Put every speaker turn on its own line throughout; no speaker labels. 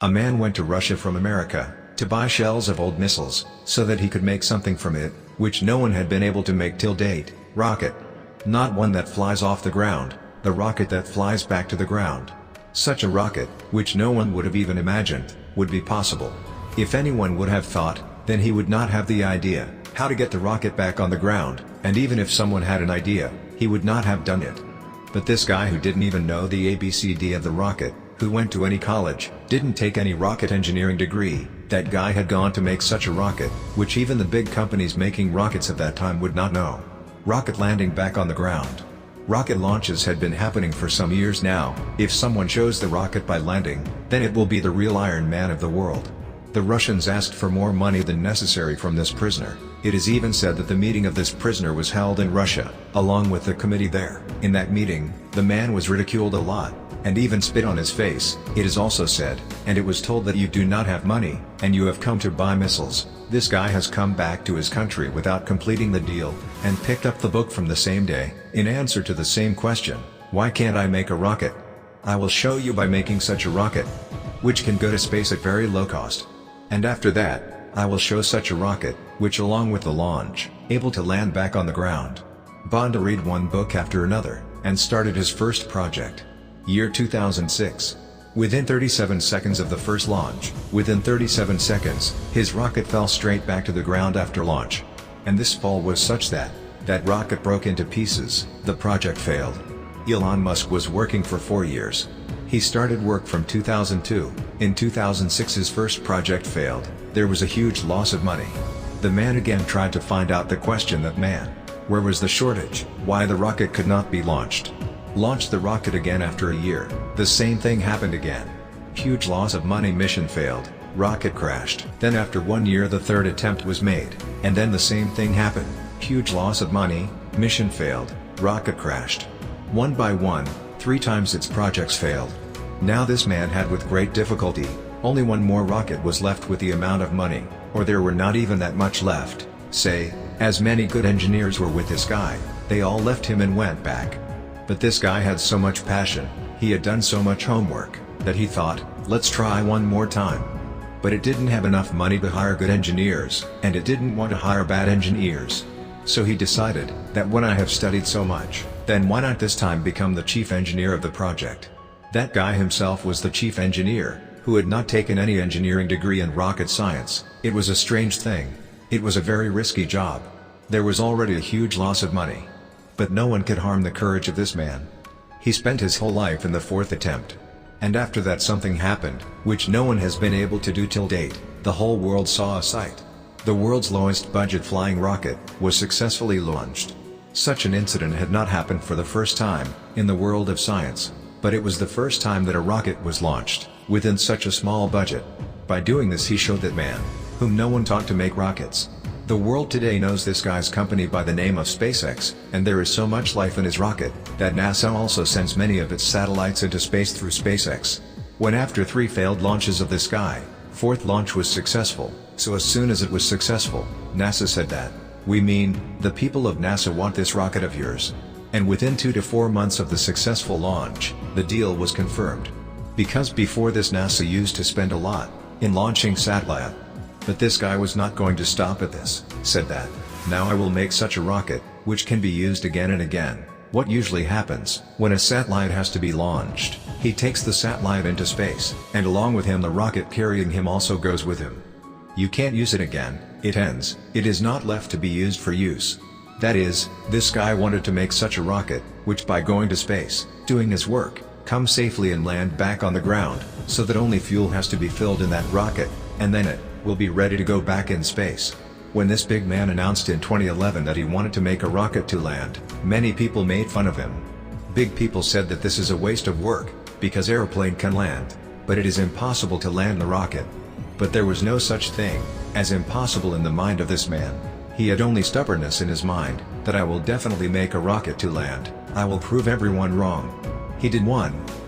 A man went to Russia from America to buy shells of old missiles, so that he could make something from it, which no one had been able to make till date: rocket. Not one that flies off the ground, the rocket that flies back to the ground. Such a rocket, which no one would have even imagined, would be possible. If anyone would have thought, then he would not have the idea how to get the rocket back on the ground, and even if someone had an idea, he would not have done it. But this guy, who didn't even know the ABCD of the rocket, who went to any college, didn't take any rocket engineering degree, that guy had gone to make such a rocket, which even the big companies making rockets of that time would not know. Rocket landing back on the ground. Rocket launches had been happening for some years now. If someone shows the rocket by landing, then it will be the real Iron Man of the world. The Russians asked for more money than necessary from this prisoner. It is even said that the meeting of this prisoner was held in Russia, along with the committee there. In that meeting, the man was ridiculed a lot, and even spit on his face. It is also said, and it was told, that you do not have money, and you have come to buy missiles. This guy has come back to his country without completing the deal, and picked up the book from the same day, in answer to the same question: why can't I make a rocket? I will show you by making such a rocket, which can go to space at very low cost. And after that, I will show such a rocket, which along with the launch, able to land back on the ground. Bonda read one book after another, and started his first project. Year 2006. Within 37 seconds of the first launch, within 37 seconds, his rocket fell straight back to the ground after launch. And this fall was such that rocket broke into pieces. The project failed. Elon Musk was working for 4 years. He started work from 2002. In 2006 his first project failed. There was a huge loss of money. The man again tried to find out the question: that man, where was the shortage? Why the rocket could not be launched? Launched the rocket again after a year. The same thing happened again. Huge loss of money, mission failed, rocket crashed. Then after 1 year the third attempt was made, and then the same thing happened. Huge loss of money, mission failed, rocket crashed. One by one, 3 times its projects failed. Now this man had, with great difficulty, only one more rocket was left with the amount of money, or there were not even that much left. Say, as many good engineers were with this guy, they all left him and went back. But this guy had so much passion, he had done so much homework, that he thought, let's try one more time. But it didn't have enough money to hire good engineers, and it didn't want to hire bad engineers. So he decided, that when I have studied so much, then why not this time become the chief engineer of the project? That guy himself was the chief engineer, who had not taken any engineering degree in rocket science. It was a strange thing. It was a very risky job. There was already a huge loss of money. But no one could harm the courage of this man. He spent his whole life in the 4th attempt. And after that something happened, which no one has been able to do till date. The whole world saw a sight. The world's lowest budget flying rocket was successfully launched. Such an incident had not happened for the first time in the world of science, but it was the first time that a rocket was launched within such a small budget. By doing this he showed that man, whom no one taught to make rockets. The world today knows this guy's company by the name of SpaceX, and there is so much life in his rocket, that NASA also sends many of its satellites into space through SpaceX. When after 3 failed launches of this guy, 4th launch was successful, so as soon as it was successful, NASA said that, we mean, the people of NASA want this rocket of yours. And within 2 to 4 months of the successful launch, the deal was confirmed. Because before this NASA used to spend a lot in launching satellite. But this guy was not going to stop at this, said that, now I will make such a rocket, which can be used again and again. What usually happens, when a satellite has to be launched, he takes the satellite into space, and along with him the rocket carrying him also goes with him. You can't use it again, it ends, it is not left to be used for use. That is, this guy wanted to make such a rocket, which by going to space, doing his work, come safely and land back on the ground, so that only fuel has to be filled in that rocket, and then it will be ready to go back in space. When this big man announced in 2011 that he wanted to make a rocket to land, many people made fun of him. Big people said that this is a waste of work, because airplane can land, but it is impossible to land the rocket. But there was no such thing as impossible in the mind of this man. He had only stubbornness in his mind, that I will definitely make a rocket to land, I will prove everyone wrong. He did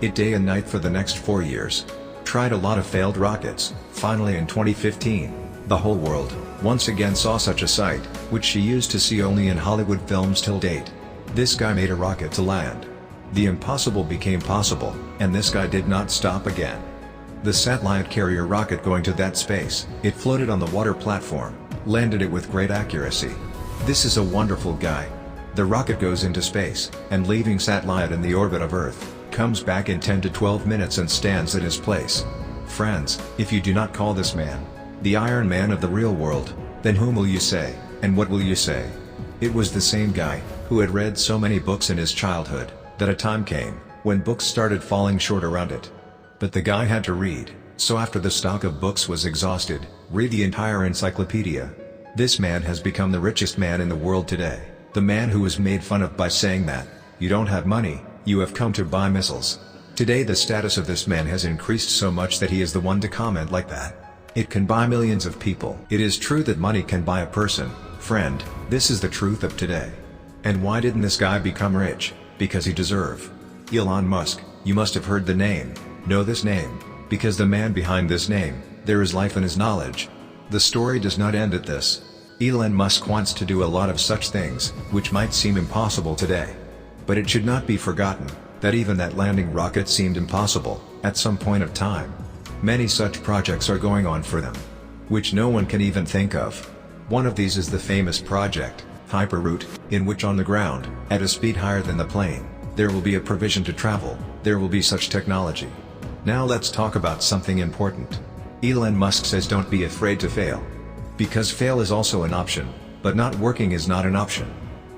it day and night for the next 4 years. Tried a lot of failed rockets. Finally in 2015, the whole world once again saw such a sight, which she used to see only in Hollywood films till date. This guy made a rocket to land. The impossible became possible, and this guy did not stop again. The satellite carrier rocket going to that space, it floated on the water platform, landed it with great accuracy. This is a wonderful guy. The rocket goes into space, and leaving satellite in the orbit of Earth, comes back in 10 to 12 minutes and stands at his place. Friends, if you do not call this man the Iron Man of the real world, then whom will you say, and what will you say? It was the same guy, who had read so many books in his childhood, that a time came, when books started falling short around it. But the guy had to read, so after the stock of books was exhausted, read the entire encyclopedia. This man has become the richest man in the world today, the man who was made fun of by saying that, you don't have money, you have come to buy missiles. Today the status of this man has increased so much that he is the one to comment like that. It can buy millions of people. It is true that money can buy a person, friend, this is the truth of today. And why didn't this guy become rich? Because he deserve. Elon Musk, you must have heard the name, know this name, because the man behind this name, there is life in his knowledge. The story does not end at this. Elon Musk wants to do a lot of such things, which might seem impossible today. But it should not be forgotten, that even that landing rocket seemed impossible, at some point of time. Many such projects are going on for them, which no one can even think of. One of these is the famous project, Hyperroute, in which on the ground, at a speed higher than the plane, there will be a provision to travel, there will be such technology. Now let's talk about something important. Elon Musk says don't be afraid to fail. Because fail is also an option, but not working is not an option.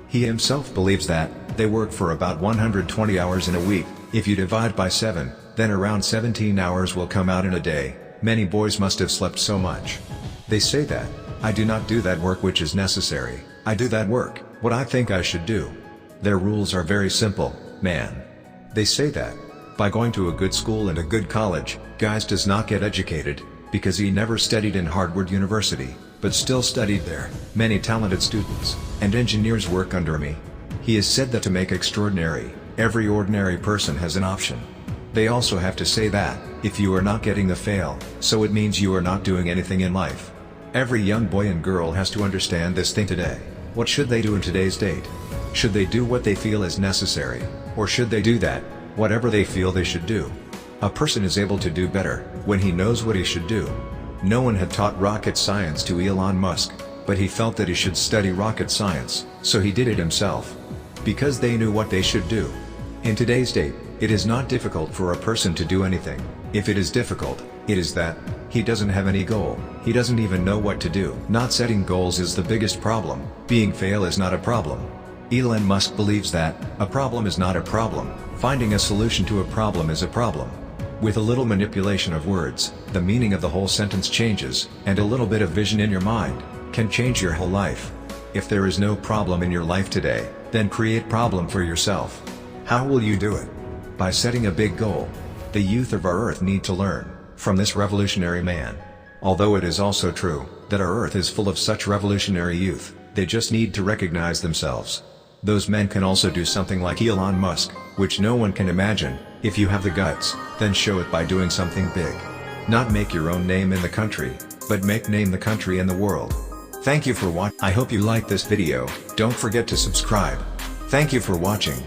He himself believes that, they work for about 120 hours in a week, if you divide by 7, then around 17 hours will come out in a day. Many boys must have slept so much. They say that, I do not do that work which is necessary, I do that work, what I think I should do. Their rules are very simple, man. They say that, by going to a good school and a good college, guys does not get educated, because he never studied in Harvard University, but still studied there. Many talented students, and engineers work under me. He has said that to make extraordinary, every ordinary person has an option. They also have to say that, if you are not getting the fail, so it means you are not doing anything in life. Every young boy and girl has to understand this thing today. What should they do in today's date? Should they do what they feel is necessary, or should they do that, whatever they feel they should do? A person is able to do better, when he knows what he should do. No one had taught rocket science to Elon Musk, but he felt that he should study rocket science, so he did it himself. Because they knew what they should do. In today's date, it is not difficult for a person to do anything. If it is difficult, it is that, he doesn't have any goal, he doesn't even know what to do. Not setting goals is the biggest problem, being fail is not a problem. Elon Musk believes that, a problem is not a problem, finding a solution to a problem is a problem. With a little manipulation of words, the meaning of the whole sentence changes, and a little bit of vision in your mind, can change your whole life. If there is no problem in your life today, then create problem for yourself. How will you do it? By setting a big goal. The youth of our earth need to learn from this revolutionary man. Although it is also true that our earth is full of such revolutionary youth, they just need to recognize themselves. Those men can also do something like Elon Musk, which no one can imagine. If you have the guts, then show it by doing something big. Not make your own name in the country, but name the country and the world. Thank you for watching. I hope you liked this video. Don't forget to subscribe. Thank you for watching.